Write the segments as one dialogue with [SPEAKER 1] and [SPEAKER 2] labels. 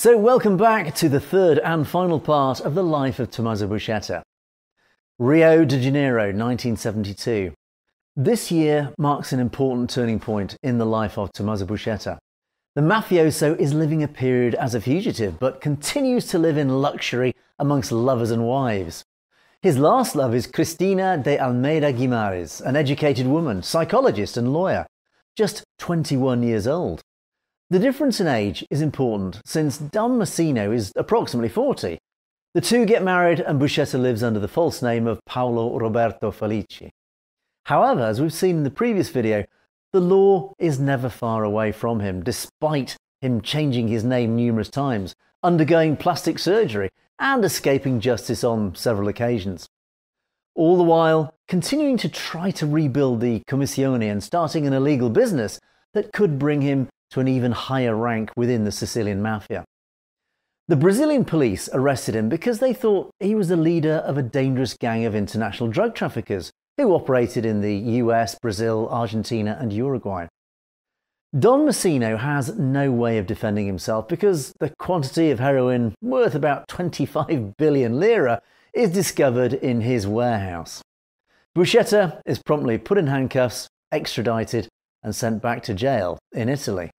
[SPEAKER 1] So welcome back to the third and final part of the life of Tommaso Buscetta. Rio de Janeiro, 1972. This year marks an important turning point in the life of Tommaso Buscetta. The mafioso is living a period as a fugitive, but continues to live in luxury amongst lovers and wives. His last love is Cristina de Almeida Guimares, an educated woman, psychologist and lawyer, just 21 years old. The difference in age is important, since Don Masino is approximately 40. The two get married and Buscetta lives under the false name of Paulo Roberto Felici. However, as we've seen in the previous video, the law is never far away from him, despite him changing his name numerous times, undergoing plastic surgery and escaping justice on several occasions. All the while, continuing to try to rebuild the commissione and starting an illegal business that could bring him to an even higher rank within the Sicilian mafia. The Brazilian police arrested him because they thought he was the leader of a dangerous gang of international drug traffickers who operated in the US, Brazil, Argentina and Uruguay. Don Masino has no way of defending himself because the quantity of heroin worth about 25 billion lira is discovered in his warehouse. Buscetta is promptly put in handcuffs, extradited and sent back to jail in Italy.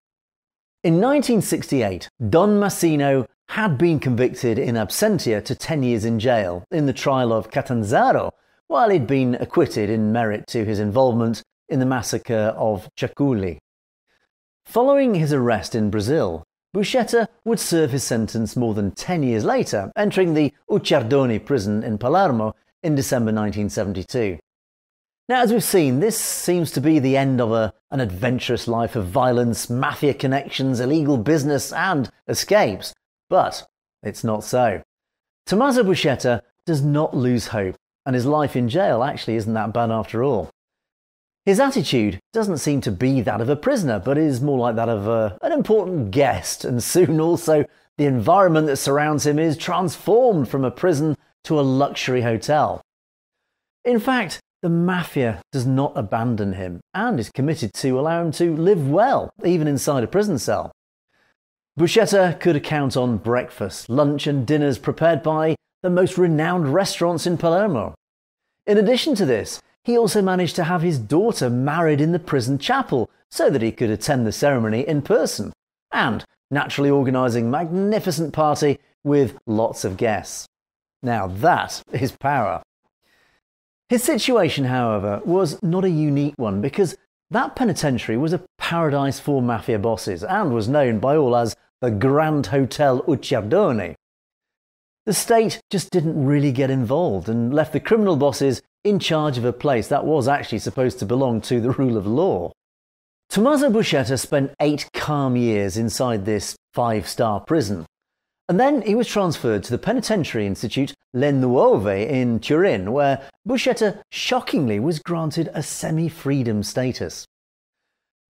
[SPEAKER 1] In 1968, Don Masino had been convicted in absentia to 10 years in jail in the trial of Catanzaro, while he'd been acquitted in merit to his involvement in the massacre of Ciaculli. Following his arrest in Brazil, Buscetta would serve his sentence more than 10 years later, entering the Ucciardoneprison in Palermo in December 1972. Now, as we've seen, this seems to be the end of an adventurous life of violence, mafia connections, illegal business and escapes. But it's not so. Tommaso Buscetta does not lose hope, and his life in jail actually isn't that bad after all. His attitude doesn't seem to be that of a prisoner, but is more like that of an important guest, and soon also the environment that surrounds him is transformed from a prison to a luxury hotel. In fact, the mafia does not abandon him and is committed to allow him to live well, even inside a prison cell. Buscetta could count on breakfast, lunch and dinners prepared by the most renowned restaurants in Palermo. In addition to this, he also managed to have his daughter married in the prison chapel so that he could attend the ceremony in person, and naturally organising a magnificent party with lots of guests. Now that is power. His situation, however, was not a unique one because that penitentiary was a paradise for mafia bosses and was known by all as the Grand Hotel Ucciardone. The state just didn't really get involved and left the criminal bosses in charge of a place that was actually supposed to belong to the rule of law. Tommaso Buscetta spent 8 calm years inside this 5-star prison. And then he was transferred to the penitentiary institute Le Nuove in Turin, where Buscetta shockingly was granted a semi-freedom status.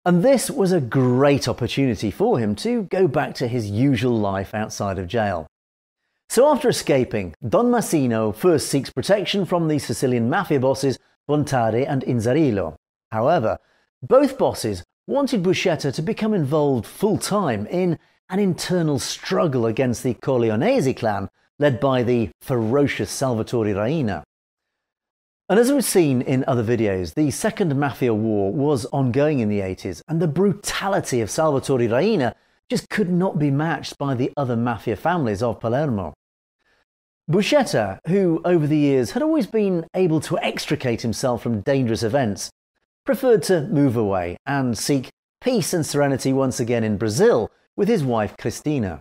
[SPEAKER 1] And this was a great opportunity for him to go back to his usual life outside of jail. So after escaping, Don Masino first seeks protection from the Sicilian mafia bosses Bontari and Inzarillo. However, both bosses wanted Buscetta to become involved full-time in an internal struggle against the Corleonese clan led by the ferocious Salvatore Raina. And as we've seen in other videos, the Second Mafia War was ongoing in the 80s, and the brutality of Salvatore Raina just could not be matched by the other mafia families of Palermo. Buscetta, who over the years had always been able to extricate himself from dangerous events, preferred to move away and seek peace and serenity once again in Brazil with his wife Cristina.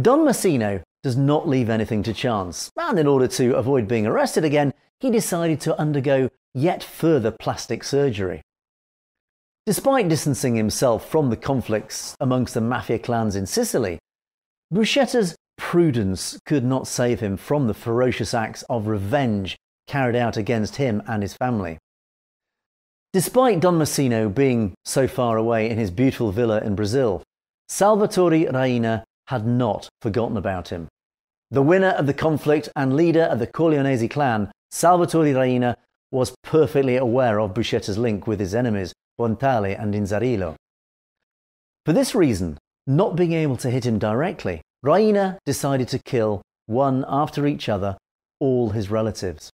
[SPEAKER 1] Don Masino does not leave anything to chance, and in order to avoid being arrested again, he decided to undergo yet further plastic surgery. Despite distancing himself from the conflicts amongst the mafia clans in Sicily, Buscetta's prudence could not save him from the ferocious acts of revenge carried out against him and his family. Despite Don Masino being so far away in his beautiful villa in Brazil, Salvatore Raina had not forgotten about him. The winner of the conflict and leader of the Corleonese clan, Salvatore Raina, was perfectly aware of Buscetta's link with his enemies, Bontari and Inzarillo. For this reason, Not being able to hit him directly, Raina decided to kill, one after each other, all his relatives.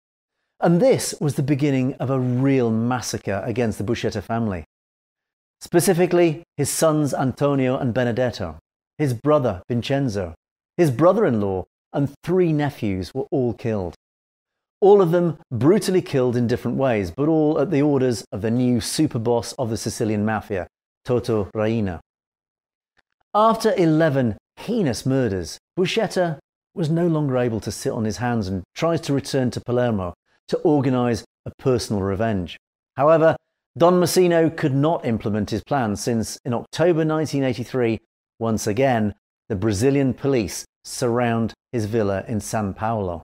[SPEAKER 1] And this was the beginning of a real massacre against the Buscetta family. Specifically, his sons Antonio and Benedetto, his brother Vincenzo, his brother-in-law, and 3 nephews were all killed. All of them brutally killed in different ways, but all at the orders of the new super boss of the Sicilian Mafia, Toto Raina. After 11 heinous murders, Buscetta was no longer able to sit on his hands and tries to return to Palermo to organise a personal revenge. However, Don Masino could not implement his plan since in October 1983, once again, the Brazilian police surround his villa in São Paulo.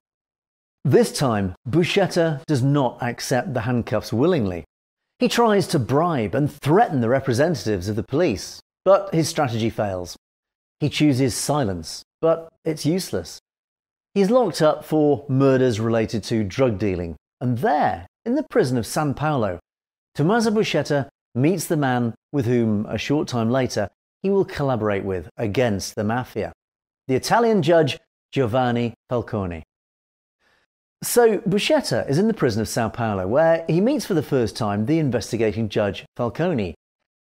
[SPEAKER 1] This time, Buscetta does not accept the handcuffs willingly. He tries to bribe and threaten the representatives of the police, but his strategy fails. He chooses silence, but it's useless. He's locked up for murders related to drug dealing, and there, in the prison of São Paulo, Tommaso Buscetta meets the man with whom, a short time later, he will collaborate with against the Mafia, the Italian judge Giovanni Falcone. So Buscetta is in the prison of São Paulo, where he meets for the first time the investigating judge Falcone,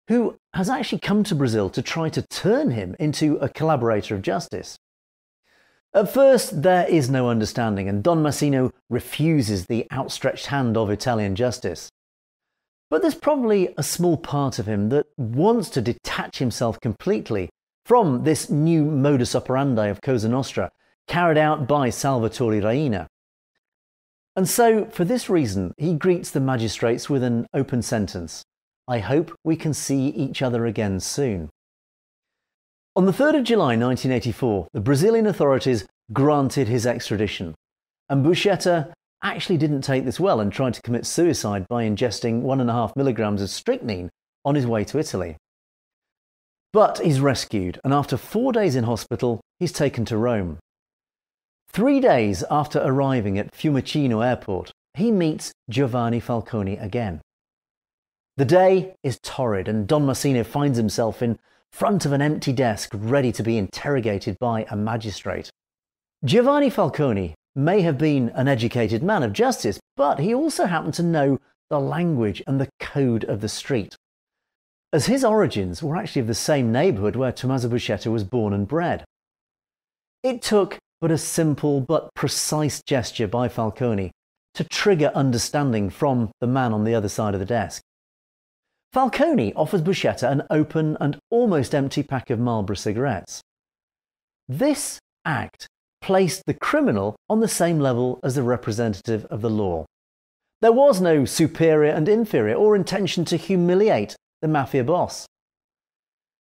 [SPEAKER 1] who has actually come to Brazil to try to turn him into a collaborator of justice. At first, there is no understanding, and Don Masino refuses the outstretched hand of Italian justice. But there's probably a small part of him that wants to detach himself completely from this new modus operandi of Cosa Nostra carried out by Salvatore Raina. And so, for this reason, he greets the magistrates with an open sentence: "I hope we can see each other again soon." On the 3rd of July 1984, the Brazilian authorities granted his extradition, and Buscetta actually didn't take this well and tried to commit suicide by ingesting 1.5 milligrams of strychnine on his way to Italy. But he's rescued, and after 4 days in hospital, he's taken to Rome. 3 days after arriving at Fiumicino airport, he meets Giovanni Falcone again. The day is torrid, and Don Masino finds himself in front of an empty desk ready to be interrogated by a magistrate. Giovanni Falcone may have been an educated man of justice, but he also happened to know the language and the code of the street, as his origins were actually of the same neighbourhood where Tommaso Buscetta was born and bred. It took but a simple but precise gesture by Falcone to trigger understanding from the man on the other side of the desk. Falcone offers Buscetta an open and almost empty pack of Marlboro cigarettes. This act placed the criminal on the same level as the representative of the law. There was no superior and inferior or intention to humiliate the Mafia boss.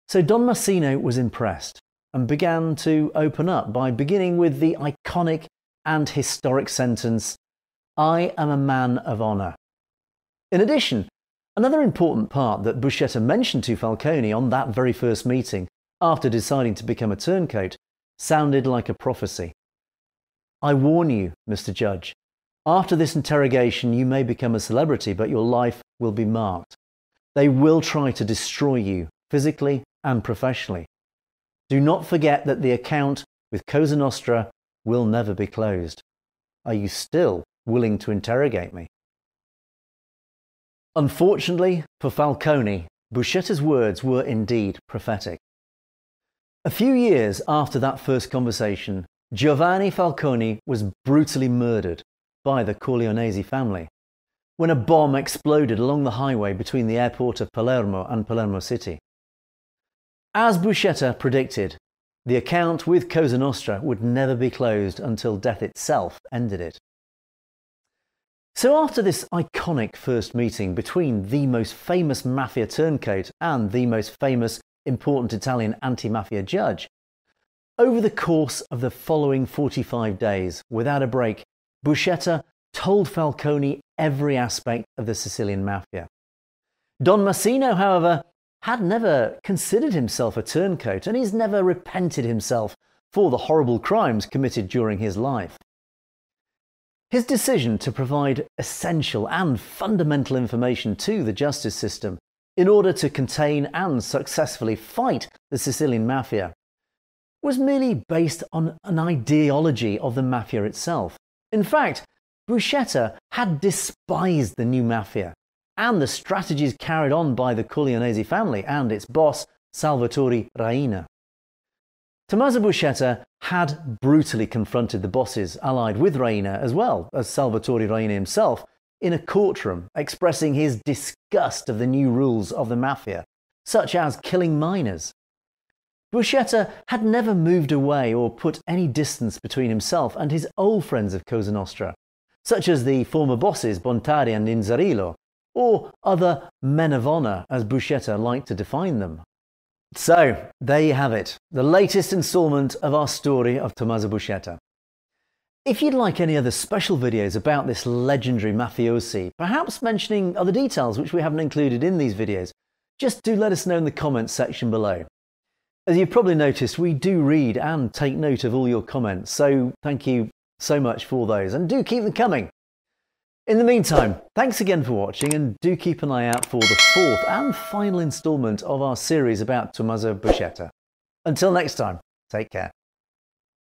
[SPEAKER 1] So Don Masino was impressed and began to open up by beginning with the iconic and historic sentence, "I am a man of honour." In addition, another important part that Buscetta mentioned to Falcone on that very first meeting, after deciding to become a turncoat, sounded like a prophecy. "I warn you, Mr. Judge, after this interrogation you may become a celebrity, but your life will be marked. They will try to destroy you, physically and professionally. Do not forget that the account with Cosa Nostra will never be closed. Are you still willing to interrogate me?" Unfortunately for Falcone, Buscetta's words were indeed prophetic. A few years after that first conversation, Giovanni Falcone was brutally murdered by the Corleonesi family when a bomb exploded along the highway between the airport of Palermo and Palermo City. As Buscetta predicted, the account with Cosa Nostra would never be closed until death itself ended it. So after this iconic first meeting between the most famous mafia turncoat and the most famous important Italian anti-mafia judge, over the course of the following 45 days, without a break, Buscetta told Falcone every aspect of the Sicilian Mafia. Don Masino, however, had never considered himself a turncoat, and he's never repented himself for the horrible crimes committed during his life. His decision to provide essential and fundamental information to the justice system in order to contain and successfully fight the Sicilian Mafia was merely based on an ideology of the Mafia itself. In fact, Buscetta had despised the new Mafia and the strategies carried on by the Corleonese family and its boss, Salvatore Raina. Tommaso Buscetta had brutally confronted the bosses allied with Raina as well as Salvatore Raina himself in a courtroom, expressing his disgust of the new rules of the Mafia, such as killing minors. Buscetta had never moved away or put any distance between himself and his old friends of Cosa Nostra, such as the former bosses Bontari and Inzerillo, or other men of honour as Buscetta liked to define them. So, there you have it, the latest instalment of our story of Tommaso Buscetta. If you'd like any other special videos about this legendary mafiosi, perhaps mentioning other details which we haven't included in these videos, just do let us know in the comments section below. As you've probably noticed, we do read and take note of all your comments, so thank you so much for those, and do keep them coming. In the meantime, thanks again for watching, and do keep an eye out for the fourth and final instalment of our series about Tommaso Buscetta. Until next time, take care.